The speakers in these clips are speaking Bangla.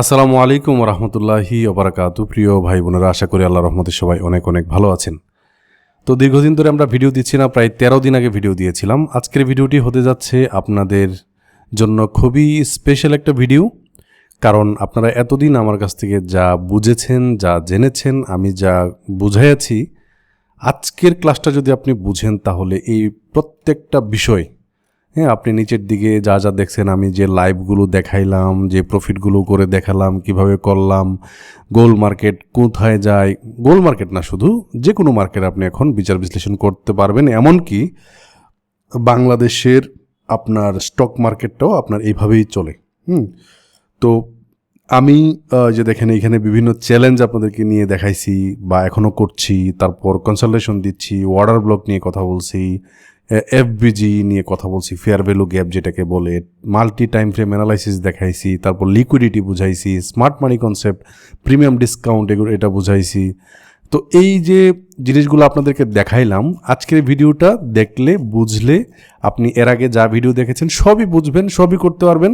আসসালামু আলাইকুম রহমতুল্লাহি ওবারাকাতু। প্রিয় ভাই বোনেরা, আশা করি আল্লাহর রহমতে সবাই অনেক অনেক ভালো আছেন। তো দীর্ঘদিন ধরে আমরা ভিডিও দিচ্ছি না, প্রায় 13 দিন আগে ভিডিও দিয়েছিলাম। আজকের ভিডিওটি হতে যাচ্ছে আপনাদের জন্য খুবই স্পেশাল একটা ভিডিও, কারণ আপনারা এতদিন আমার কাছ থেকে যা বুঝেছেন, যা জেনেছেন, আমি যা বুঝাইয়াছি, আজকের ক্লাসটা যদি আপনি বুঝেন তাহলে এই প্রত্যেকটা বিষয়, আপনি নিচের দিকে যা যা দেখছেন, আমি যে লাইভগুলো দেখাইলাম, যে প্রফিটগুলো করে দেখালাম, কিভাবে করলাম, গোল মার্কেট কোথায় যায়, গোল মার্কেট না, শুধু যে কোনো মার্কেট আপনি এখন বিচার বিশ্লেষণ করতে পারবেন। এমনকি বাংলাদেশের আপনার স্টক মার্কেটটাও আপনার এইভাবেই চলে। তো আমি যে দেখেন এইখানে বিভিন্ন চ্যালেঞ্জ আপনাদেরকে নিয়ে দেখাইছি বা এখনও করছি, তারপর কনসালটেশন দিচ্ছি, অর্ডার ব্লক নিয়ে কথা বলছি, এফবিজি নিয়ে কথা বলছি, ফেয়ার ভ্যালু গ্যাপ যেটাকে বলে, মাল্টি টাইম ফ্রেম অ্যানালাইসিস দেখাইছি, তারপর লিকুইডিটি বুঝাইছি, smart money concept, premium discount, এগুলো এটা বুঝাইছি। তো এই যে জিনিসগুলো আপনাদেরকে দেখাইলাম, আজকের ভিডিওটা দেখলে বুঝলে আপনি এর আগে যা ভিডিও দেখেছেন সবই বুঝবেন, সবই করতে পারবেন,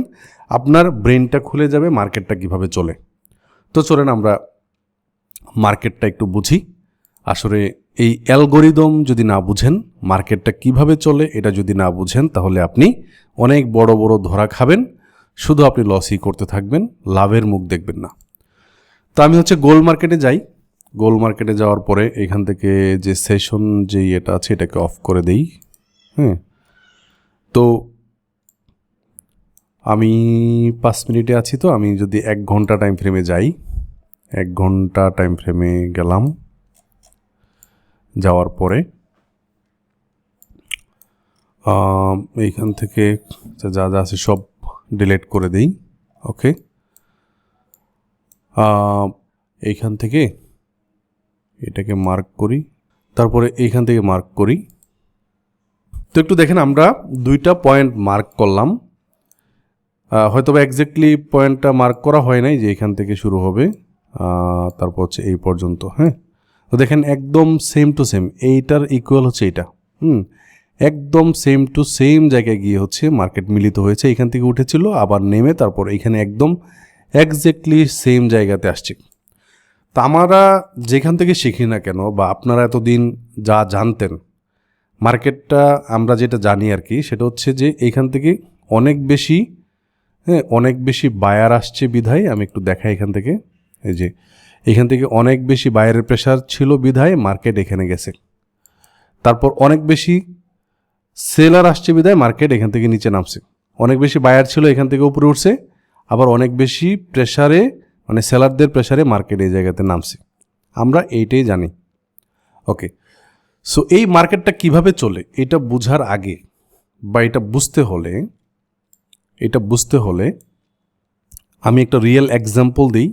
আপনার ব্রেনটা খুলে যাবে মার্কেটটা কিভাবে চলে। তো চলেন আমরা মার্কেটটা একটু বুঝি। আসলে এই অ্যালগোরিদম যদি না বুঝেন, মার্কেটটা কিভাবে চলে এটা যদি না বুঝেন, তাহলে আপনি অনেক বড় বড় ধরা খাবেন, শুধু আপনি লসই করতে থাকবেন, লাভের মুখ দেখবেন না। তো আমি গোল মার্কেটে যাই। গোল মার্কেটে যাওয়ার পরে এখান থেকে যে সেশন যেই এটা আছে এটাকে অফ করে দেই। তো আমি 5 মিনিটে আছি, তো আমি যদি 1 ঘন্টা টাইম ফ্রেমে যাই, 1 ঘন্টা টাইম ফ্রেমে গেলাম, যাওয়ার পরে এইখান থেকে যা যা আছে সব ডিলিট করে দিই। ওকে, এইখান থেকে এটাকে মার্ক করি, তারপরে এইখান থেকে মার্ক করি। তো একটু দেখেন, আমরা 2টা পয়েন্ট মার্ক করলাম, হয়তো বা এক্স্যাক্টলি পয়েন্টটা মার্ক করা হয় নাই যে এখান থেকে শুরু হবে, তারপর এই পর্যন্ত। তো দেখেন একদম সেম টু সেম, এইটার ইকুয়াল হচ্ছে এইটা। একদম সেম টু সেম জায়গায় গিয়ে মার্কেট মিলিত হয়েছে। এখান থেকে উঠেছিল, আবার নেমে তারপর এখানে একদম এক্স্যাক্টলি সেম জায়গাতে আসছে। তা আমরা যেখান থেকে শিখি না কেন, বা আপনারা এতদিন যা জানতেন, মার্কেটটা আমরা যেটা জানি আর কি, সেটা হচ্ছে যে এইখান থেকে অনেক বেশি বায়ার আসছে বিধায়, আমি একটু দেখাই এখান থেকে, এই যে এখান থেকে অনেক বেশি বায়ারের প্রেশার ছিল বিধায় মার্কেট এখানে গেছে। তারপর অনেক বেশি সেলার আসছে বিধায় মার্কেট এখান থেকে নিচে নামছে। অনেক বেশি বায়ার ছিল, এখান থেকে উপরে উঠছে, আবার অনেক বেশি প্রেশারে, মানে সেলারদের প্রেশারে মার্কেট এই জায়গাতে নামছে। আমরা এইটাই জানি। ওকে, সো এই মার্কেটটা কিভাবে চলে এটা বুঝার আগে, বা এটা বুঝতে হলে আমি একটা রিয়েল এক্সাম্পল দিই,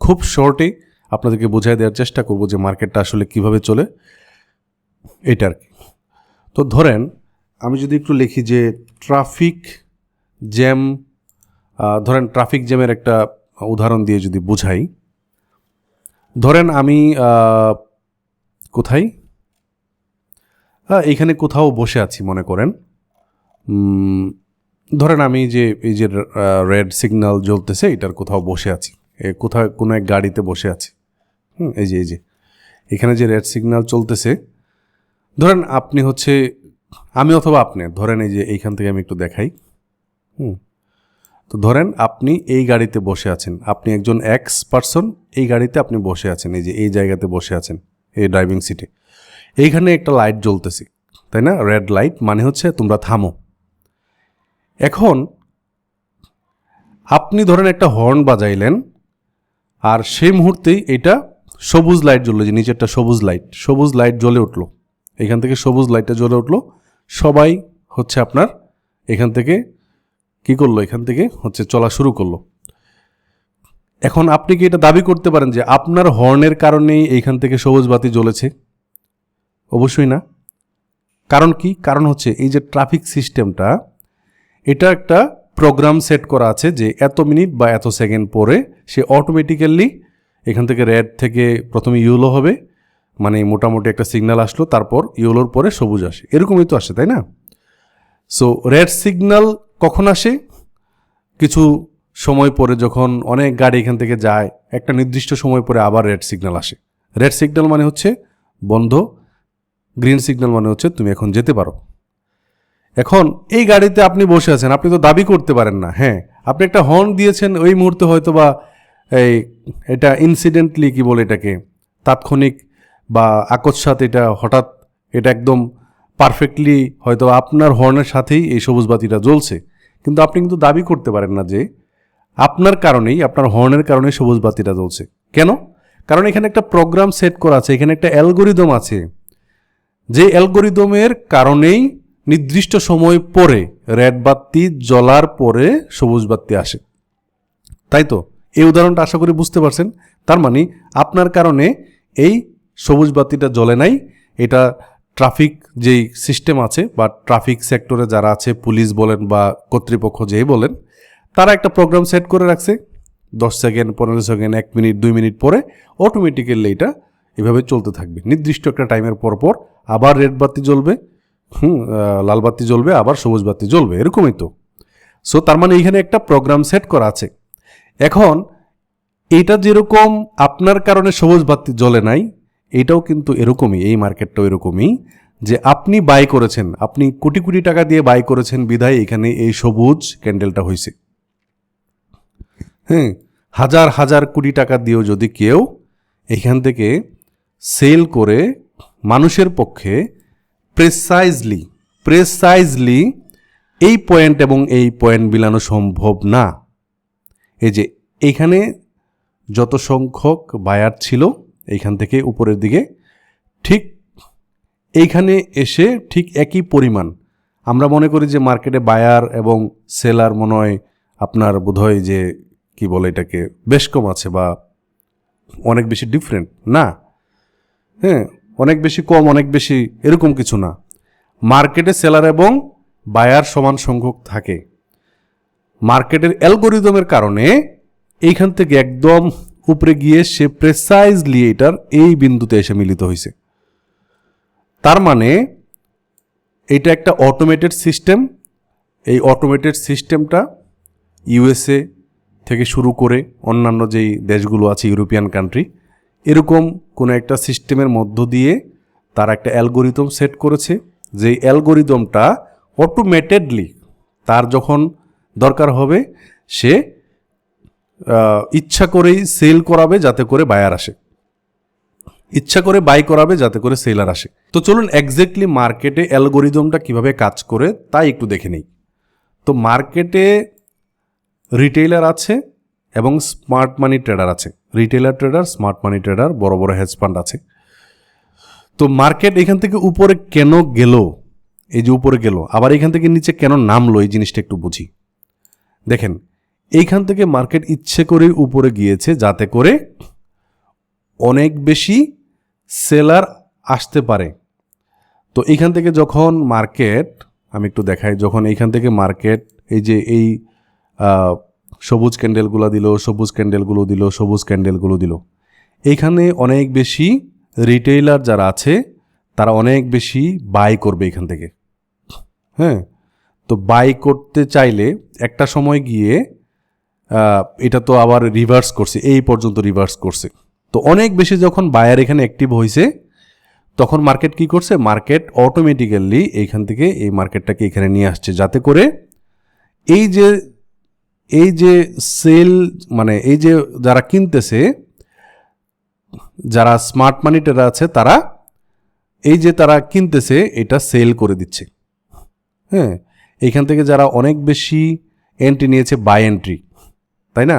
খুব শর্টে আপনাদেরকে বোঝাই দেওয়ার চেষ্টা করব যে মার্কেটটা আসলে কিভাবে চলে এটা আর কি। তো ধরেন আমি যদি একটু লিখি যে ট্রাফিক জ্যামের একটা উদাহরণ দিয়ে যদি বুঝাই, ধরেন আমি কোথায়, এইখানে কোথাও বসে আছি মনে করেন, ধরেন আমি যে এই যে রেড সিগন্যাল জ্বলতেছে এটার কোথাও বসে আছি, কোথাও কোনো এক গাড়িতে বসে আছি। এই যে এখানে যে রেড সিগন্যাল চলতেছে, ধরেন আপনি আমি অথবা আপনি, ধরেন এই যে এইখান থেকে আমি একটু দেখাই। তো ধরেন আপনি এই গাড়িতে বসে আছেন, আপনি একজন এক্স পারসন, এই গাড়িতে আপনি বসে আছেন, এই যে এই জায়গাতে বসে আছেন, এই ড্রাইভিং সিটে। এইখানে একটা লাইট জ্বলতেছে, তাই না? রেড লাইট মানে তোমরা থামো। এখন আপনি ধরেন একটা হর্ন বাজাইলেন, আর সেই মুহূর্তেই এটা সবুজ লাইট জ্বললো, যে নিচেরটা সবুজ লাইট জ্বলে উঠলো, এখান থেকে সবুজ লাইটটা জ্বলে উঠলো, সবাই আপনার এখান থেকে কি করলো, এখান থেকে চলা শুরু করলো। এখন আপনি কি এটা দাবি করতে পারেন যে আপনার হর্নের কারণেই এইখান থেকে সবুজ বাতি জ্বলেছে? অবশ্যই না। কারণ কি? কারণ এই যে ট্রাফিক সিস্টেমটা, এটা একটা প্রোগ্রাম সেট করা আছে যে এত মিনিট বা এত সেকেন্ড পরে সে অটোমেটিক্যালি এখান থেকে রেড থেকে প্রথমে ইয়েলো হবে, মানে মোটামুটি একটা সিগন্যাল আসলো, তারপর ইয়েলোর পরে সবুজ আসে, এরকমই তো আসে, তাই না? সো রেড সিগন্যাল কখন আসে? কিছু সময় পরে যখন অনেক গাড়ি এখান থেকে যায়, একটা নির্দিষ্ট সময় পরে আবার রেড সিগন্যাল আসে। রেড সিগন্যাল মানে হচ্ছে বন্ধ, গ্রিন সিগন্যাল মানে হচ্ছে তুমি এখন যেতে পারো। এখন এই গাড়িতে আপনি বসে আছেন, আপনি তো দাবি করতে পারেন না, হ্যাঁ আপনি একটা হর্ন দিয়েছেন ওই মুহূর্তে, হয়তো বা এটা ইনসিডেন্টলি কি বলে এটাকে, তাৎক্ষণিক বা আকস্মাত, এটা হঠাৎ, এটা একদম পারফেক্টলি হয়তো আপনার হর্নের সাথেই এই সবুজ বাতিটা জ্বলছে, কিন্তু আপনি কিন্তু দাবি করতে পারেন না যে আপনার কারণেই, আপনার হর্নের কারণে সবুজ বাতিটা জ্বলছে। কেন? কারণ এখানে একটা প্রোগ্রাম সেট করা আছে, এখানে একটা অ্যালগোরিদম আছে, যে অ্যালগোরিদমের কারণেই নির্দিষ্ট সময় পরে রেড বাতি জ্বলার পরে সবুজ বাতি আসে। তাই তো, এই উদাহরণটা আশা করি বুঝতে পারছেন। তার মানে আপনার কারণে এই সবুজ বাতিটা জ্বলে নাই, এটা ট্রাফিক যেই সিস্টেম আছে বা ট্রাফিক সেক্টরে যারা আছে, পুলিশ বলেন বা কর্তৃপক্ষ যেই বলেন, তারা একটা প্রোগ্রাম সেট করে রাখছে, 10 সেকেন্ড, 15 সেকেন্ড, 1 মিনিট, 2 মিনিট পরে অটোমেটিক্যালি এটা এভাবে চলতে থাকবে। নির্দিষ্ট একটা টাইমের পর পর আবার রেড বাতি জ্বলবে, লাল বাতি জ্বলবে, আবার সবুজ বাতি জ্বলবে, এরকমই তো। সো তার মানে এখানে একটা প্রোগ্রাম সেট করা আছে। এখন এটা যেরকম আপনার কারণে সবুজ বাতি জ্বলে নাই, এটাও কিন্তু এরকমই, এই মার্কেটটাও এরকমই, যে আপনি বাই করেছেন, আপনি কোটি কোটি টাকা দিয়ে বাই করেছেন বিধায় এখানে এই সবুজ ক্যান্ডেলটা হয়েছে। হ্যাঁ, হাজার হাজার কোটি টাকা দিয়েও যদি কেউ এখান থেকে সেল করে মানুষের পক্ষে প্রেসাইজলি এই পয়েন্ট এবং এই পয়েন্ট মিলানো সম্ভব না। এই যে এইখানে যত সংখ্যক বায়ার ছিল এইখান থেকে উপরের দিকে, ঠিক এইখানে এসে ঠিক একই পরিমাণ, আমরা মনে করি যে মার্কেটে বায়ার এবং সেলার মনে হয় আপনার বোধহয় যে কি বলে এটাকে বেশ কম আছে বা অনেক বেশি ডিফারেন্ট না, হ্যাঁ অনেক বেশি কম, অনেক বেশি এরকম কিছু না। মার্কেটে সেলার এবং বায়ার সমান সংখ্যক থাকে। মার্কেটের অ্যালগোরিদমের কারণে এইখান থেকে একদম উপরে গিয়ে সে প্রেসাইজলি এটার এই বিন্দুতে এসে মিলিত হয়েছে। তার মানে এটা একটা অটোমেটেড সিস্টেম। এই অটোমেটেড সিস্টেমটা ইউএসএ থেকে শুরু করে অন্যান্য যেই দেশগুলো আছে, ইউরোপিয়ান কান্ট্রি, এরকম কোনো একটা সিস্টেমের মধ্য দিয়ে তারা একটা অ্যালগোরিদম সেট করেছে, যেই অ্যালগোরিদমটা অটোমেটেডলি তার যখন দরকার হবে সে ইচ্ছা করেই সেল করাবে যাতে করে বায়ার আসে, ইচ্ছা করে বাই করাবে যাতে করে সেলার আসে। তো চলুন এক্স্যাক্টলি মার্কেটে অ্যালগোরিদমটা কিভাবে কাজ করে তাই একটু দেখে নেই। তো মার্কেটে রিটেইলার আছে এবং স্মার্ট মানি ট্রেডার আছে। Retailer trader, smart money trader, বড় বড় হেজ ফান্ড আছে। তো মার্কেট এখান থেকে উপরে কেন গেল, এই যে উপরে গেল, আবার এখান থেকে নিচে কেন নামলো, এই জিনিসটা একটু বুঝি। দেখেন, এইখান থেকে মার্কেট ইচ্ছে করেই উপরে গিয়েছে যাতে করে অনেক বেশি সেলার আসতে পারে। তো এইখান থেকে যখন মার্কেট, আমি একটু দেখাই, যখন এইখান থেকে মার্কেট এই যে এই সবুজ ক্যান্ডেলগুলো দিল, সবুজ ক্যান্ডেলগুলো দিল, সবুজ ক্যান্ডেলগুলো দিল, এইখানে অনেক বেশি রিটেইলার যারা আছে তারা অনেক বেশি বাই করবে এখান থেকে। হ্যাঁ, তো বাই করতে চাইলে একটা সময় গিয়ে এটা তো আবার রিভার্স করছে, এই পর্যন্ত রিভার্স করছে। তো অনেক বেশি যখন বায়ার এখানে অ্যাক্টিভ হয়েছে, তখন মার্কেট কি করছে, মার্কেট অটোমেটিক্যালি এইখান থেকে এই মার্কেটটাকে এখানে নিয়ে আসছে যাতে করে এই যে সেল, মানে এই যে যারা কিনতেছে, যারা স্মার্ট মানি ট্রেডার আছে, তারা এই যে তারা কিনতেছে এটা সেল করে দিচ্ছে। হ্যাঁ, এইখান থেকে যারা অনেক বেশি এন্ট্রি নিয়েছে, বাই এন্ট্রি, তাই না?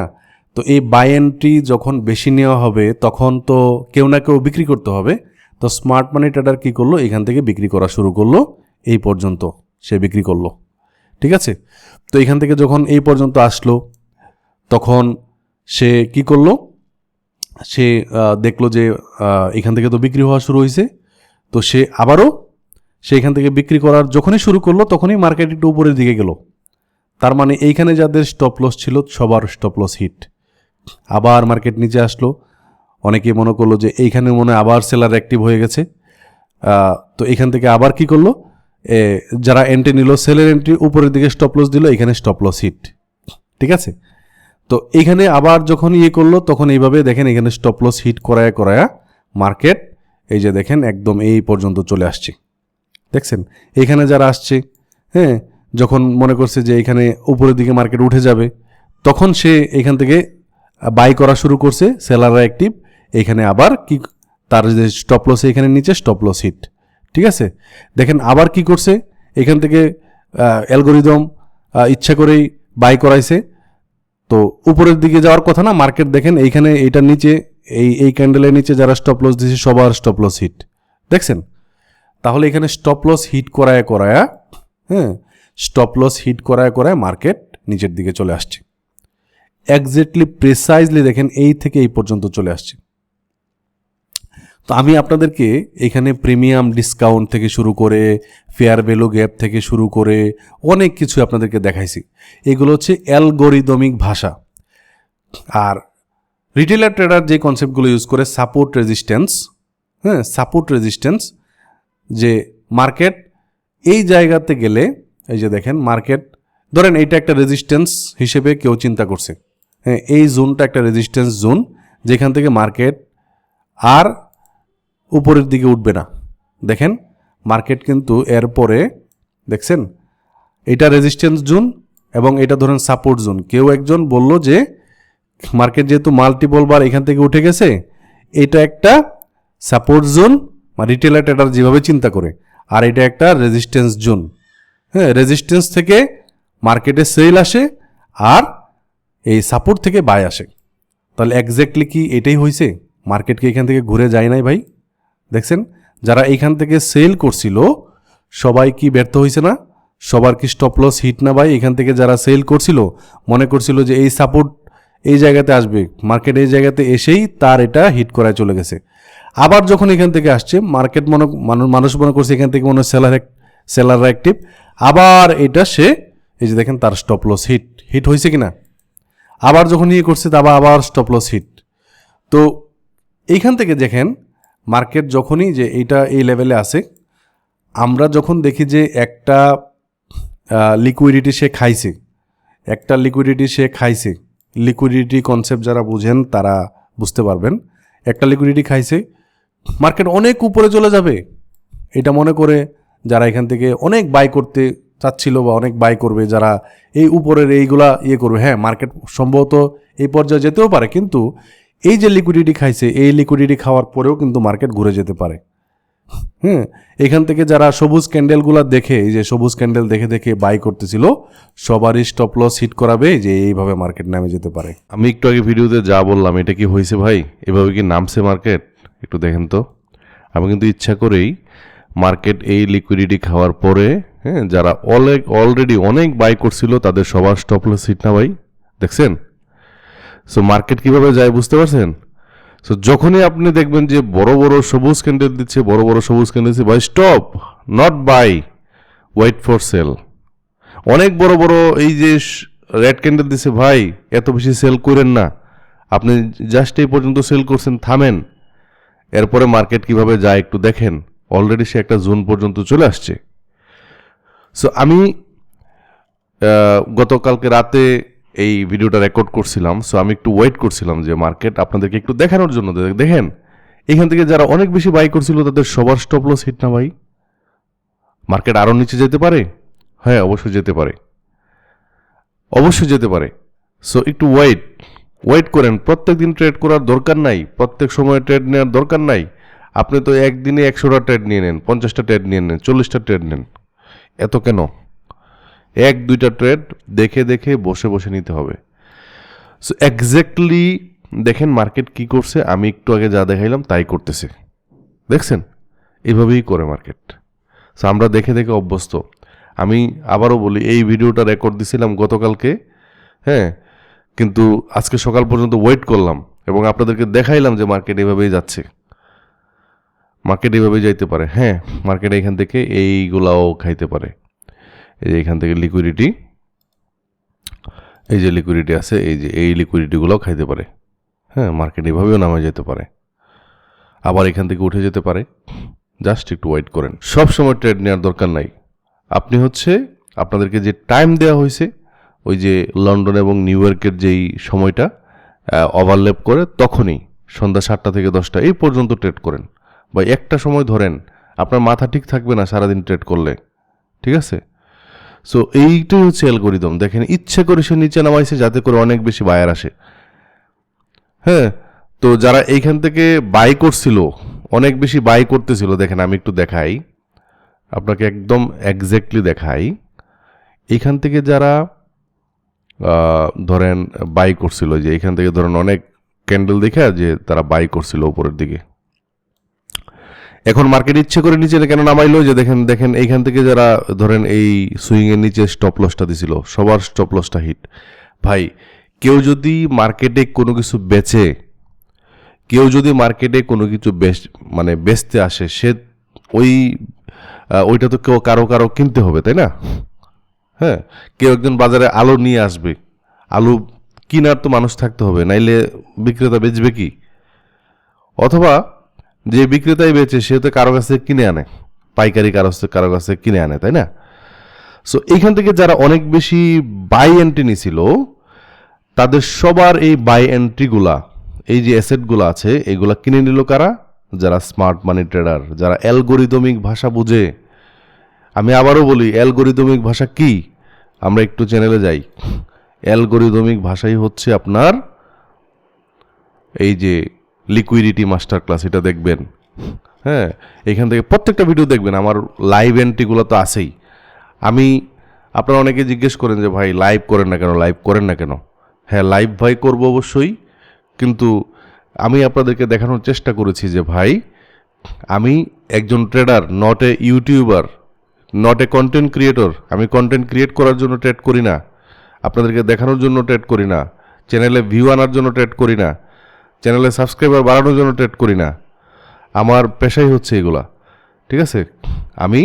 তো এই বাই এন্ট্রি যখন বেশি নেওয়া হবে তখন তো কেউ না কেউ বিক্রি করতে হবে। তো স্মার্ট মানি ট্রেডার কী করলো, এখান থেকে বিক্রি করা শুরু করলো, এই পর্যন্ত সে বিক্রি করলো। ঠিক আছে, তো এখান থেকে যখন এই পর্যন্ত আসলো তখন সে কি করলো, সে দেখলো যে এখান থেকে তো বিক্রি হওয়া শুরু হয়েছে, তো সে আবারও এখান থেকে বিক্রি করার যখনই শুরু করলো তখনই মার্কেট একটু উপরের দিকে গেল। তার মানে এইখানে যাদের স্টপ লস ছিল সবার স্টপ লস হিট। আবার মার্কেট নিচে আসলো, অনেকে মনে করলো যে এইখানে মনে হয় আবার সেলার অ্যাক্টিভ হয়ে গেছে, তো এখান থেকে আবার কি করলো, যারা এন্ট্রি নিল সেলের এন্ট্রি উপরের দিকে স্টপ লস দিল, এখানে স্টপ লস হিট। ঠিক আছে, তো এখানে আবার যখন করলো তখন এইভাবে দেখেন এখানে স্টপ লস হিট করায়া করায়া মার্কেট এই যে দেখেন একদম এই পর্যন্ত চলে আসছে। দেখছেন এখানে যারা আসছে, হ্যাঁ, যখন মনে করছে যে এখানে উপরের দিকে মার্কেট উঠে যাবে তখন সে এখান থেকে বাই করা শুরু করছে, সেলাররা অ্যাক্টিভ। এখানে আবার কি তার যে স্টপ লস এখানে নিচে স্টপ লস হিট, ঠিক আছে। দেখেন আবার কি করছে, এখান থেকে অ্যালগোরিদম ইচ্ছা করেই বাই করাইছে। তো উপরের দিকে যাওয়ার কথা না, মার্কেট দেখেন এইখানে এইটার নিচে এই ক্যান্ডেলের নিচে যারা স্টপ লস দিয়েছে সবার স্টপ লস হিট, দেখছেন। তাহলে এখানে স্টপ লস হিট করায়া করায়া, হ্যাঁ, স্টপ লস হিট করায়া করায়া মার্কেট নিচের দিকে চলে আসছে। এক্স্যাক্টলি প্রিসাইজলি দেখেন এই থেকে এই পর্যন্ত চলে আসছে। তো আমি আপনাদেরকে এখানে প্রিমিয়াম ডিসকাউন্ট থেকে শুরু করে ফেয়ার ভ্যালু গ্যাপ থেকে শুরু করে অনেক কিছু আপনাদেরকে দেখাইছি। এগুলো হচ্ছে অ্যালগোরিদমিক ভাষা। আর রিটেলার ট্রেডার যে কনসেপ্টগুলো ইউজ করে সাপোর্ট রেজিস্ট্যান্স, হ্যাঁ, সাপোর্ট রেজিস্ট্যান্স, যে মার্কেট এই জায়গাতে গেলে এই যে দেখেন মার্কেট ধরেন এইটা একটা রেজিস্ট্যান্স হিসেবে কেউ চিন্তা করছে, হ্যাঁ, এই জোনটা একটা রেজিস্ট্যান্স জোন যেখান থেকে মার্কেট আর উপরের দিকে উঠবে না। দেখেন মার্কেট কিন্তু এরপরে দেখছেন এটা রেজিস্ট্যান্স জোন এবং এটা ধরেন সাপোর্ট জোন। কেউ একজন বলল যে মার্কেট যেহেতু মাল্টিপল বার এখান থেকে উঠে গেছে, এটা একটা সাপোর্ট জোন, রিটেলার ট্রেডার যেভাবে চিন্তা করে, আর এটা একটা রেজিস্ট্যান্স জোন। হ্যাঁ, রেজিস্ট্যান্স থেকে মার্কেটে সেল আসে আর এই সাপোর্ট থেকে বাই আসে। তাহলে এক্স্যাক্টলি কি এটাই হয়েছে? মার্কেট কি এখান থেকে ঘুরে যায় নাই ভাই? দেখছেন যারা এইখান থেকে সেল করছিল সবাই কি ব্যর্থ হয়েছে না? সবার কি স্টপ লস হিট না ভাই? এখান থেকে যারা সেল করছিল মনে করছিল যে এই সাপোর্ট এই জায়গাতে আসবে, মার্কেট এই জায়গাতে এসেই তার এটা হিট করায় চলে গেছে। আবার যখন এখান থেকে আসছে মার্কেট মানুষ মনে করছে এখান থেকে মনে সেলাররা অ্যাক্টিভ, আবার এটা সে এই যে দেখেন তার স্টপ লস হিট হয়েছে কিনা, আবার যখন করছে আবার স্টপ লস হিট। তো এইখান থেকে দেখেন মার্কেট যখনই যে এইটা এই লেভেলে আসে, আমরা যখন দেখি যে একটা লিকুইডিটি সে খাইছে, লিকুইডিটি কনসেপ্ট যারা বুঝেন তারা বুঝতে পারবেন। একটা লিকুইডিটি খাইছে, মার্কেট অনেক উপরে চলে যাবে এটা মনে করে যারা এখান থেকে অনেক বাই করতে চাচ্ছিল বা অনেক বাই করবে, যারা এই উপরের এইগুলা করবে, হ্যাঁ মার্কেট সম্ভবত এই পর্যায়ে যেতেও পারে, কিন্তু এই যে লিকুইডিটি খাইছে এই লিকুইডিটি খাওয়ার পরেও কিন্তু মার্কেট ঘুরে যেতে পারে। হ্যাঁ, এখান থেকে যারা সবুজ ক্যান্ডেলগুলো দেখে, এই যে সবুজ ক্যান্ডেল দেখে দেখে বাই করতেছিল সবারই স্টপ লস হিট করাবে যে এইভাবে মার্কেট নামে যেতে পারে। আমি একটু আগে ভিডিওতে যা বললাম এটা কি হয়েছে ভাই? এভাবে কি নামছে মার্কেট? একটু দেখেন তো। আমি কিন্তু ইচ্ছা করেই মার্কেট এই লিকুইডিটি খাওয়ার পরে, হ্যাঁ, যারা অলরেডি অনেক বাই করছিল তাদের সবার স্টপ লস হিট না ভাই? দেখছেন? সো মার্কেট কিভাবে যায় বুঝতে পারছেন? সো যখনই আপনি দেখবেন যে বড় বড় সবুজ ক্যান্ডেল দিচ্ছে, ভাই stop, not buy, wait for sell. অনেক বড় বড় এই যে রেড ক্যান্ডেল দিচ্ছে, ভাই এত বেশি সেল করেন না, আপনি জাস্ট এই পর্যন্ত সেল করছেন, থামেন। এরপরে মার্কেট কিভাবে যায় একটু দেখেন। অলরেডি সে একটা জোন পর্যন্ত চলে আসছে। সো আমি গতকালকে রাতে এই ভিডিওটা রেকর্ড করছিলাম। সো আমি একটু ওয়েট করছিলাম যে মার্কেট আপনাদেরকে একটু দেখানোর জন্য। দেখেন এখান থেকে যারা অনেক বেশি বাই করছিল তাদের সবার স্টপ লস হিট না ভাই? মার্কেট আরও নিচে যেতে পারে? হ্যাঁ, অবশ্যই যেতে পারে। সো একটু ওয়েট করেন। প্রত্যেক দিন ট্রেড করার দরকার নাই, প্রত্যেক সময় ট্রেড নেওয়ার দরকার নাই। আপনি তো একদিনে 100টা ট্রেড নিয়ে নেন, 50টা ট্রেড নিয়ে নেন, 40টা ট্রেড নেন, এত কেন? 1-2টা ট্রেড দেখে দেখে বসে বসে নিতে হবে। সো এক্স্যাক্টলি দেখেন মার্কেট কি করছে, আমি একটু আগে যা দেখাইলাম তাই করতেছে। দেখছেন এভাবেই করে মার্কেট। সো আমরা দেখে দেখে অভ্যস্ত। আমি আবারও বলি, এই ভিডিওটা রেকর্ড দিছিলাম গতকালকে, হ্যাঁ, কিন্তু আজকে সকাল পর্যন্ত ওয়েট করলাম এবং আপনাদেরকে দেখাইলাম যে মার্কেট এভাবেই যাচ্ছে, মার্কেট এভাবেই যাইতে পারে। হ্যাঁ, মার্কেট এখান থেকে এইগুলাও খাইতে পারে। এই যে এখান থেকে লিকুইডিটি, এই যে লিকুইডিটি আছে, এই লিকুইডিটিগুলোও খাইতে পারে। হ্যাঁ, মার্কেট এভাবেও নামে যেতে পারে, আবার এখান থেকে উঠে যেতে পারে। জাস্ট একটু ওয়েট করেন। সব সময় ট্রেড নেওয়ার দরকার নাই। আপনি আপনাদেরকে যে টাইম দেওয়া হয়েছে ওই যে লন্ডন এবং নিউ ইয়র্কের যেই সময়টা ওভারল্যাপ করে তখনই সন্ধ্যা 7টা থেকে 10টা এই পর্যন্ত ট্রেড করেন, বা একটা সময় ধরেন, আপনার মাথা ঠিক থাকবে না সারাদিন ট্রেড করলে, ঠিক আছে? সো এইটাই হচ্ছে অ্যালগোরিদম। দেখেন ইচ্ছে করে সে নিচে নামাইছে যাতে করে অনেক বেশি বায়ার আসে। হ্যাঁ, তো যারা এইখান থেকে বাই করছিল, অনেক বেশি বাই করতেছিল, দেখেন আমি একটু দেখাই আপনাকে, একদম এক্স্যাক্টলি দেখাই। এইখান থেকে যারা ধরেন বাই করছিল, যে এইখান থেকে ধরেন অনেক ক্যান্ডেল দেখে যে তারা বাই করছিল উপরের দিকে, এখন মার্কেট ইচ্ছে করে নিচে কেন নামাইলো, যে দেখেন দেখেন এইখান থেকে যারা ধরেন এই সুইং এর নিচে স্টপ লসটা দিছিল, সবার স্টপ লসটা হিট। ভাই, কেউ যদি মার্কেটে কোনো কিছু বেচে, কেউ যদি মার্কেটে কোনো কিছু মানে বেচতে আসে, সে ওইটা তো কেউ কারো কারো কিনতে হবে, তাই না? হ্যাঁ, কেউ একজন বাজারে আলু নিয়ে আসবে, আলু কিনার তো মানুষ থাকতে হবে, নাইলে বিক্রেতা বেচবে কি? অথবা যে বিক্রেতাই বেচে সে তো কারো কাছে কিনে আনে, পাইকারি কারো কাছে কিনে আনে, তাই না? সো এইখান থেকে যারা অনেক বেশি বাই এন্ট্রি নিছিল, তাদের সবার এই বাই এন্ট্রিগুলা, এই যে অ্যাসেটগুলো আছে, এগুলা কিনে নিল কারা? যারা স্মার্ট মানি ট্রেডার, যারা অ্যালগোরিদমিক ভাষা বুঝে। আমি আবারও বলি, অ্যালগোরিদমিক ভাষা কি? আমরা একটু চ্যানেলে যাই। অ্যালগোরিদমিক ভাষাই হচ্ছে আপনার এই যে লিকুইডিটি মাস্টার ক্লাস, এটা দেখবেন। হ্যাঁ, এখান থেকে প্রত্যেকটা ভিডিও দেখবেন, আমার লাইভ এন্ট্রিগুলো তো আছেই। আপনারা অনেকে জিজ্ঞেস করেন যে ভাই লাইভ করেন না কেন, লাইভ করেন না কেন? হ্যাঁ, লাইভ ভাই করবো অবশ্যই, কিন্তু আমি আপনাদেরকে দেখানোর চেষ্টা করেছি যে ভাই আমি একজন trader, not a YouTuber, not a content creator. আমি কন্টেন্ট ক্রিয়েট করার জন্য ট্রেড করি না, আপনাদেরকে দেখানোর জন্য ট্রেড করি না, চ্যানেলে ভিউ আনার জন্য ট্রেড করি না, চ্যানেলে সাবস্ক্রাইবার বাড়ানোর জন্য ট্রেড করি না। আমার পেশাই হচ্ছে এগুলা, ঠিক আছে? আমি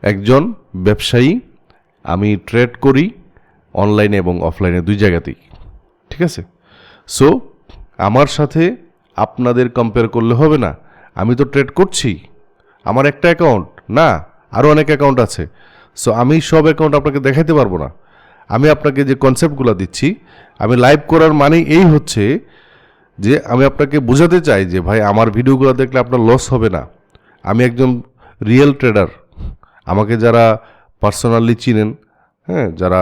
একজন ব্যবসায়ী, আমি ট্রেড করি অনলাইনে এবং অফলাইনে দুই জায়গাতেই, ঠিক আছে? সো আমার সাথে আপনাদের কম্পেয়ার করলে হবে না। আমি তো ট্রেড করছি, আমার একটা অ্যাকাউন্ট না, আরও অনেক অ্যাকাউন্ট আছে। সো আমি সব অ্যাকাউন্ট আপনাকে দেখাইতে পারবো না। আমি আপনাকে যে কনসেপ্টগুলো দিচ্ছি, আমি লাইভ করার মানেই এই হচ্ছে যে আমি আপনাকে বোঝাতে চাই যে ভাই আমার ভিডিওগুলো দেখলে আপনার লস হবে না। আমি একজন রিয়েল ট্রেডার। আমাকে যারা পার্সোনালি চিনেন, হ্যাঁ, যারা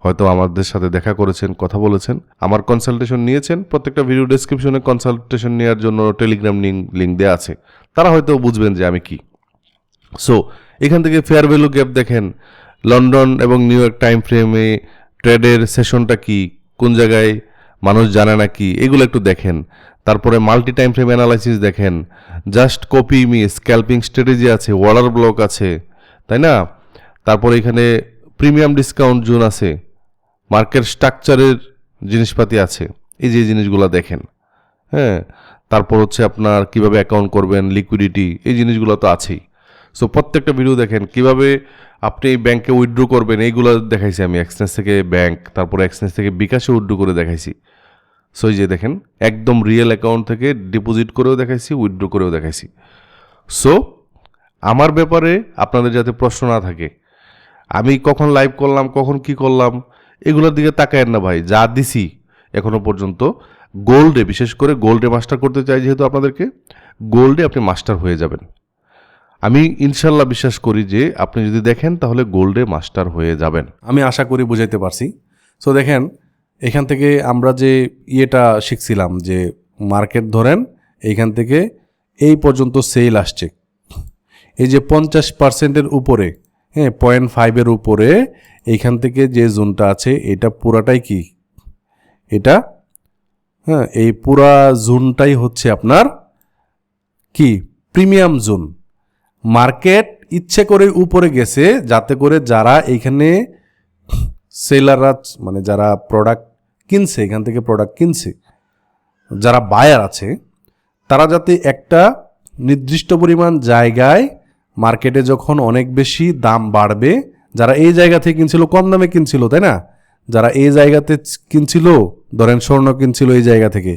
হয়তো আমাদের সাথে দেখা করেছেন, কথা বলেছেন, আমার কনসালটেশন নিয়েছেন, প্রত্যেকটা ভিডিও ডেসক্রিপশনে কনসালটেশন নেওয়ার জন্য টেলিগ্রাম লিঙ্ক দেওয়া আছে, তারা হয়তো বুঝবেন যে আমি কি। সো এখান থেকে ফেয়ার ভ্যালু গ্যাপ দেখেন, লন্ডন এবং নিউ ইয়র্ক টাইম ফ্রেমে ট্রেডের সেশনটা কি, কোন জায়গায় মানুষ জানে না কি, এগুলো একটু দেখেন। তারপরে মাল্টি টাইম ফ্রেম অ্যানালাইসিস দেখেন, just copy me, scalping strategy আছে, ওয়ার্ডার ব্লক আছে, তাই না? তারপরে এখানে প্রিমিয়াম ডিসকাউন্ট জোন আছে, মার্কেট স্ট্রাকচারের জিনিসপাতি আছে, এই যে জিনিসগুলো দেখেন। হ্যাঁ, তারপর হচ্ছে আপনার কিভাবে অ্যাকাউন্ট করবেন, লিকুইডিটি, এই জিনিসগুলো তো আছেই। সো প্রত্যেকটা ভিডিও দেখেন, কিভাবে আপনি ব্যাংকে উইথড্র করবেন, এইগুলো দেখাইছি আমি। এক্সচেঞ্জ থেকে ব্যাংক, তারপরে এক্সচেঞ্জ থেকে বিকাশে উইথড্র করে দেখাইছি। সো এই যে দেখেন, একদম রিয়েল অ্যাকাউন্ট থেকে ডিপোজিট করেও দেখাইছি, উইথড্র করেও দেখাইছি। সো আমার ব্যাপারে আপনাদের যাতে প্রশ্ন না থাকে, আমি কখন লাইভ করলাম, কখন কি করলাম, এগুলোর দিকে তাকায়েন না ভাই। যা দিছি এখনো পর্যন্ত, গোল্ডে, বিশেষ করে গোল্ডে মাস্টার করতে চাই যেহেতু আপনাদেরকে, গোল্ডে আপনি মাস্টার হয়ে যাবেন। আমি ইনশাল্লাহ বিশ্বাস করি যে আপনি যদি দেখেন তাহলে গোল্ডে মাস্টার হয়ে যাবেন। আমি আশা করি বুঝাইতে পারছি। সো দেখেন, এখান থেকে আমরা যে শিখছিলাম যে মার্কেট ধরেন এইখান থেকে এই পর্যন্ত সেল আসছে, এই যে 50%-এর উপরে, হ্যাঁ 0.5-এর উপরে এইখান থেকে যে জোনটা আছে, এটা পুরাটাই কি, এটা, হ্যাঁ এই পুরা জোনটাই হচ্ছে আপনার কি, প্রিমিয়াম জোন। মার্কেট ইচ্ছে করে উপরে গেছে যাতে করে যারা এইখানে সেলাররা, মানে যারা প্রোডাক্ট কিনছে, এখান থেকে প্রোডাক্ট কিনছে, যারা বায়ার আছে, তারা যাতে একটা নির্দিষ্ট পরিমাণ জায়গায় মার্কেটে যখন অনেক বেশি দাম বাড়বে, যারা এই জায়গা থেকে কিনছিল কম দামে কিনছিল, তাই না, যারা এই জায়গাতে কিনছিল, ধরেন স্বর্ণ কিনছিল এই জায়গা থেকে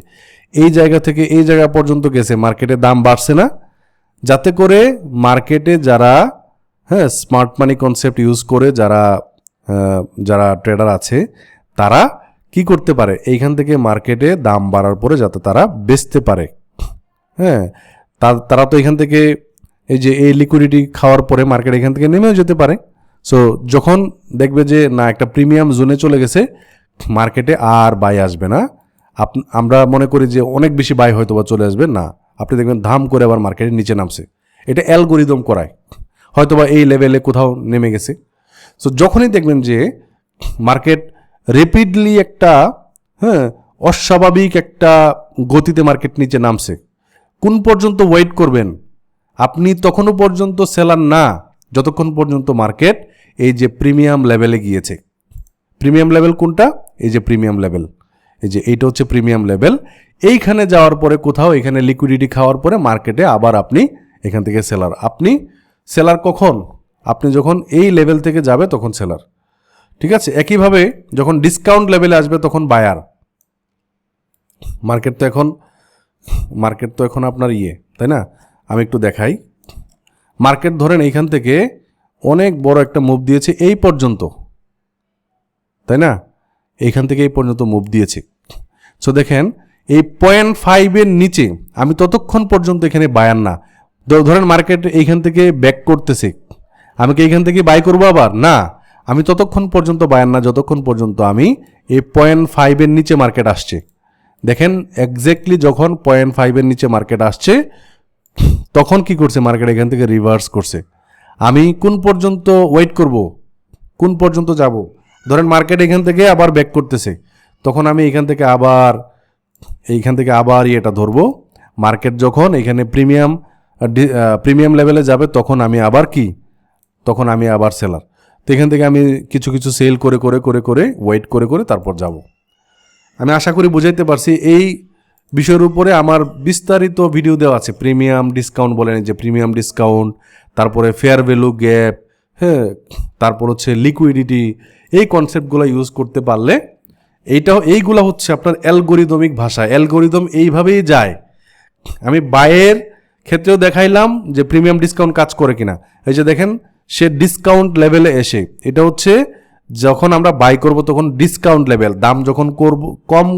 এই জায়গা পর্যন্ত গেছে, মার্কেটে দাম বাড়ছে না, যাতে করে মার্কেটে যারা, হ্যাঁ স্মার্ট মানি কনসেপ্ট ইউজ করে যারা যারা ট্রেডার আছে তারা কি করতে পারে, এইখান থেকে মার্কেটে দাম বাড়ার পরে যাতে তারা বেচতে পারে। হ্যাঁ, তারা তো এখান থেকে এই যে এই লিকুইডিটি খাওয়ার পরে মার্কেট এখান থেকে নেমেও যেতে পারে। সো যখন দেখবে যে না একটা প্রিমিয়াম জোনে চলে গেছে, মার্কেটে আর বাই আসবে না, আমরা মনে করি যে অনেক বেশি বাই হয়তো বা চলে আসবে না, আপনি দেখবেন ধাম করে আবার মার্কেটের নিচে নামছে। এটা অ্যালগোরিদম করায়, হয়তো বা এই লেভেলে কোথাও নেমে গেছে। সো যখনই দেখবেন যে মার্কেট রেপিডলি একটা অস্বাভাবিক একটা গতিতে মার্কেট নিচে নামছে, কোন পর্যন্ত ওয়েট করবেন আপনি? তখনও পর্যন্ত সেলার না, যতক্ষণ পর্যন্ত মার্কেট এই যে প্রিমিয়াম লেভেলে গিয়েছে। প্রিমিয়াম লেভেল কোনটা? এই যে প্রিমিয়াম লেভেল, এই যে এইটা হচ্ছে প্রিমিয়াম লেভেল। এইখানে যাওয়ার পরে কোথাও এখানে লিকুইডিটি খাওয়ার পরে মার্কেটে আবার আপনি এখান থেকে সেলার। আপনি সেলার কখন? আপনি যখন এই লেভেল থেকে যাবে তখন সেলার, ঠিক আছে? একইভাবে যখন ডিসকাউন্ট লেভেলে আসবে তখন বায়ার। মার্কেট তো এখন আপনার তাই না? আমি একটু দেখাই। মার্কেট ধরেন এইখান থেকে অনেক বড় একটা মুভ দিয়েছে এই পর্যন্ত, তাই না? এইখান থেকে এই পর্যন্ত মুভ দিয়েছে। সো দেখেন এই 0.5 নিচে আমি ততক্ষণ পর্যন্ত এখানে বায়ার না। ধরেন মার্কেট এইখান থেকে ব্যাক করতেছে, আমি কি এইখান থেকে বাই করবো আবার? না, আমি ততক্ষণ পর্যন্ত বায়ার না যতক্ষণ পর্যন্ত আমি এই 0.5 নিচে মার্কেট আসছে। দেখেন এক্স্যাক্টলি যখন 0.5 নিচে মার্কেট আসছে তখন কি করছে মার্কেট? এখান থেকে রিভার্স করছে। আমি কোন পর্যন্ত ওয়েট করব, কোন পর্যন্ত যাব? ধরেন মার্কেট এখান থেকে আবার ব্যাক করতেছে, তখন আমি এইখান থেকে আবার এটা ধরবো। মার্কেট যখন এখানে প্রিমিয়াম লেভেলে যাবে তখন আমি আবার সেলার। তো এখান থেকে আমি কিছু কিছু সেল করে ওয়েট করে তারপর যাব। আমি আশা করি বুঝাইতে পারছি। এই বিষয়ের উপরে আমার বিস্তারিত ভিডিও দেওয়া আছে। প্রিমিয়াম ডিসকাউন্ট বলেন, যে প্রিমিয়াম ডিসকাউন্ট, তারপরে ফেয়ার ভ্যালু গ্যাপ, তারপর হচ্ছে লিকুইডিটি, এই কনসেপ্টগুলো ইউজ করতে পারলে এইগুলা হচ্ছে আপনার অ্যালগোরিদমিক ভাষা। অ্যালগোরিদম এইভাবেই যায়। আমি বাইয়ের ক্ষেত্রেও দেখাইলাম যে প্রিমিয়াম ডিসকাউন্ট কাজ করে কিনা। এই যে দেখেন সে ডিসকাউন্ট লেভেলে এসে, এটা হচ্ছে যখন আমরা বাই করব তখন ডিসকাউন্ট লেভেল, দাম যখন কম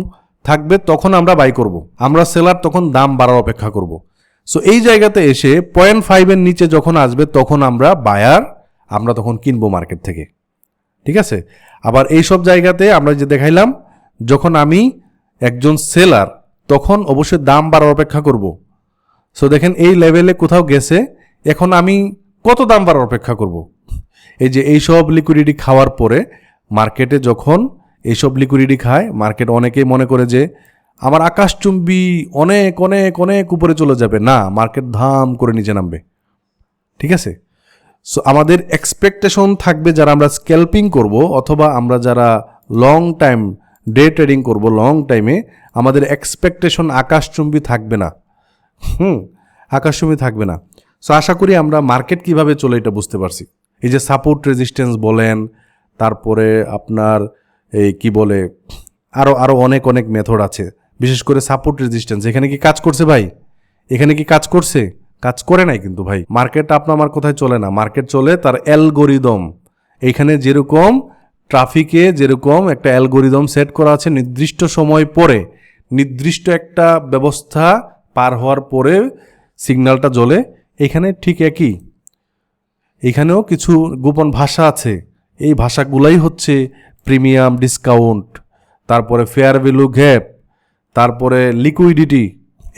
থাকবে তখন আমরা বাই করব, আমরা সেলার তখন দাম বাড়ার অপেক্ষা করব। সো এই জায়গাতে এসে 0.5 নিচে যখন আসবে তখন আমরা বায়ার, আমরা তখন কিনবো মার্কেট থেকে, ঠিক আছে? আবার এই সব জায়গাতে আমরা যে দেখাইলাম যখন আমি একজন সেলার তখন অবশ্যই দাম বাড়ার অপেক্ষা করব। সো দেখেন এই লেভেলে কোথাও গেছে, এখন আমি কত দাম বাড়ার অপেক্ষা করব? এই যে এইসব লিকুইডিটি খাওয়ার পরে মার্কেটে যখন এইসব লিকুইডিটি খায়, মার্কেট অনেকেই মনে করে যে আমার আকাশচুম্বী অনেক অনেক অনেক উপরে চলে যাবে। না, মার্কেট ধাম করে নিচে নামবে, ঠিক আছে? সো আমাদের এক্সপেকটেশন থাকবে, যারা আমরা স্ক্যাল্পিং করব অথবা আমরা যারা লং টাইম ডে ট্রেডিং করব, লং টাইমে আমাদের এক্সপেকটেশন আকাশচুম্বী থাকবে না। আকাশচুম্বী থাকবে না। সো আশা করি আমরা মার্কেট কিভাবে চলে এটা বুঝতে পারছি। এই যে সাপোর্ট রেজিস্ট্যান্স বলেন, তারপরে আপনার এই কি বলে আরও অনেক অনেক মেথড আছে। বিশেষ করে সাপোর্ট রেজিস্ট্যান্স এখানে কি কাজ করছে ভাই? এখানে কি কাজ করছে? কাজ করে নাই কিন্তু ভাই। মার্কেট আপনার আমার কোথায় চলে না, মার্কেট চলে তার অ্যালগোরিদম। এইখানে যেরকম ট্রাফিকে যেরকম একটা অ্যালগোরিদম সেট করা আছে, নির্দিষ্ট সময় পরে নির্দিষ্ট একটা ব্যবস্থা পার হওয়ার পরে সিগন্যালটা জ্বলে, এখানে ঠিক একই। এখানেও কিছু গোপন ভাষা আছে, এই ভাষাগুলাই হচ্ছে প্রিমিয়াম ডিসকাউন্ট, তারপরে ফেয়ার ভ্যালু গ্যাপ, তারপরে লিকুইডিটি।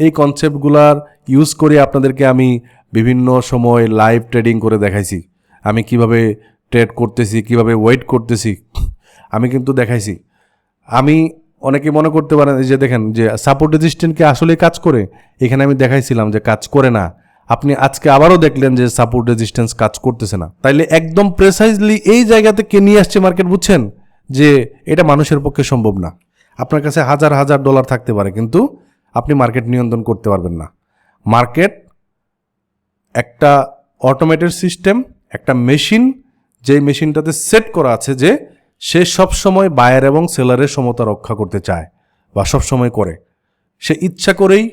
এই কনসেপ্টগুলার ইউজ করে আপনাদেরকে আমি বিভিন্ন সময় লাইভ ট্রেডিং করে দেখাইছি। আমি কিভাবে ট্রেড করতেছি, কিভাবে ওয়েট করতেছি, আমি কিন্তু দেখাইছি। আমি অনেকে মনে করতে পারেন যে দেখেন যে সাপোর্ট রেজিস্ট্যান্ট কি আসলে কাজ করে, এখানে আমি দেখাইছিলাম যে কাজ করে না। আপনি আজকে আবারও দেখলেন যে সাপোর্ট রেজিস্ট্যান্স কাজ করতেছে না। তাইলে একদম প্রেসাইজলি এই জায়গাতে কে নিয়ে আসছে মার্কেট, বুঝছেন যে এটা মানুষের পক্ষে সম্ভব না। আপনার কাছে হাজার হাজার ডলার থাকতে পারে, কিন্তু আপনি মার্কেট নিয়ন্ত্রণ করতে পারবেন না। মার্কেট একটা অটোমেটেড সিস্টেম, একটা মেশিন, যেই মেশিনটাতে সেট করা আছে যে সে সবসময় বায়ার এবং সেলারের সমতা রক্ষা করতে চায় বা সবসময় করে। সে ইচ্ছা করেই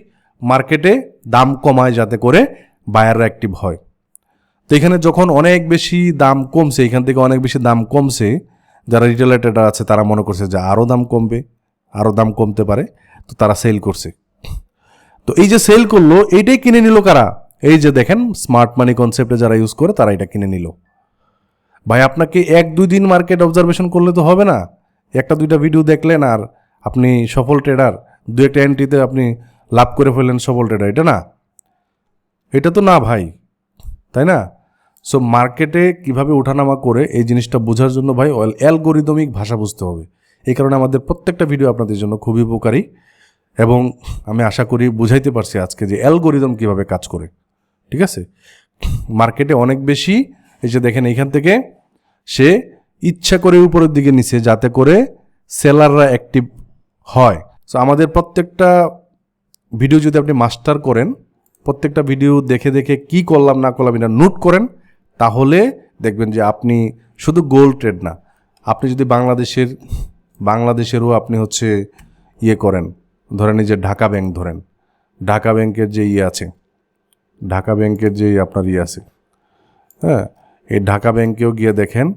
মার্কেটে দাম কমায় যাতে করে বায়াররা অ্যাক্টিভ হয়। তো এখানে যখন অনেক বেশি দাম কমছে, এখান থেকে অনেক বেশি দাম কমছে, যারা রিটেলার ট্রেডার আছে তারা মনে করছে যে আরও দাম কমবে, আরও দাম কমতে পারে, তো তারা সেল করছে। তো এই যে সেল করলো, এইটাই কিনে নিল কারা? এই যে দেখেন স্মার্ট মানি কনসেপ্টে যারা ইউজ করে তারা এটা কিনে নিল। ভাই আপনাকে 1-2 দিন মার্কেট অবজারভেশন করলে তো হবে না। 1-2টা ভিডিও দেখলেন আর আপনি সফল ট্রেডার, 2-1টা এন্ট্রিতে আপনি লাভ করে ফেললেন সফল ট্রেডার, এটা না, এটা তো না ভাই, তাই না? সো মার্কেটে কিভাবে ওঠানামা করে এই জিনিসটা বোঝার জন্য ভাই অ্যালগোরিদমিক ভাষা বুঝতে হবে। এই কারণে আমাদের প্রত্যেকটা ভিডিও আপনাদের জন্য খুবই উপকারী, এবং আমি আশা করি বুঝাইতে পারছি আজকে যে অ্যালগোরিদম কিভাবে কাজ করে। ঠিক আছে, মার্কেটে অনেক বেশি, এই যে দেখেন এইখান থেকে সে ইচ্ছা করে উপরের দিকে নিছে যাতে করে সেলাররা অ্যাক্টিভ হয়। সো আমাদের প্রত্যেকটা ভিডিও যদি আপনি মাস্টার করেন, প্রত্যেকটা ভিডিও দেখে দেখে কি করলাম না করলাম এটা নোট করেন, তাহলে দেখবেন যে আপনি শুধু গোল্ড ট্রেড না, আপনি যদি বাংলাদেশেরও আপনি হচ্ছে ইয়ে করেন, ধরেন এই যে ঢাকা ব্যাংক ধরেন, ঢাকা ব্যাংকের যে ইয়ে আছে, ঢাকা ব্যাংকের যে আপনার ইয়ে আছে, হ্যাঁ, এই ঢাকা ব্যাংকেও গিয়ে দেখেন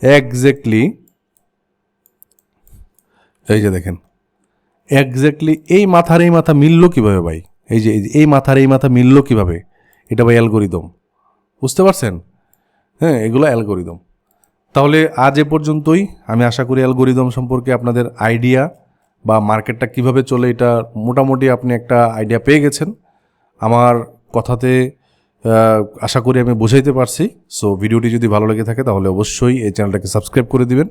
এক্স্যাক্টলি, এই যে দেখেন এক্স্যাক্টলি এই মাথা মিলল কীভাবে ভাই? এই যে এই মাথা মিলল কীভাবে? এটা ভাই অ্যালগোরিদম, বুঝতে পারছেন? হ্যাঁ, এগুলো অ্যালগোরিদম। তাহলে আজ এ পর্যন্তই। আমি আশা করি অ্যালগোরিদম সম্পর্কে আপনাদের আইডিয়া বা মার্কেটটা কিভাবে চলে এটা মোটামুটি আপনি একটা আইডিয়া পেয়ে গেছেন। আমার কথাতে আশা করি আমি বোঝাইতে পারছি। সো ভিডিওটি যদি ভালো লেগে থাকে তাহলে অবশ্যই এই চ্যানেলটাকে সাবস্ক্রাইব করে দিবেন,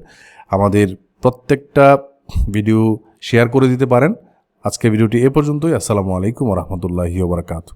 আমাদের প্রত্যেকটা ভিডিও শেয়ার করে দিতে পারেন। আজকে ভিডিওটি এ পর্যন্তই। আসসালামু আলাইকুম ওয়া রাহমাতুল্লাহি ওয়া বারাকাতুহু।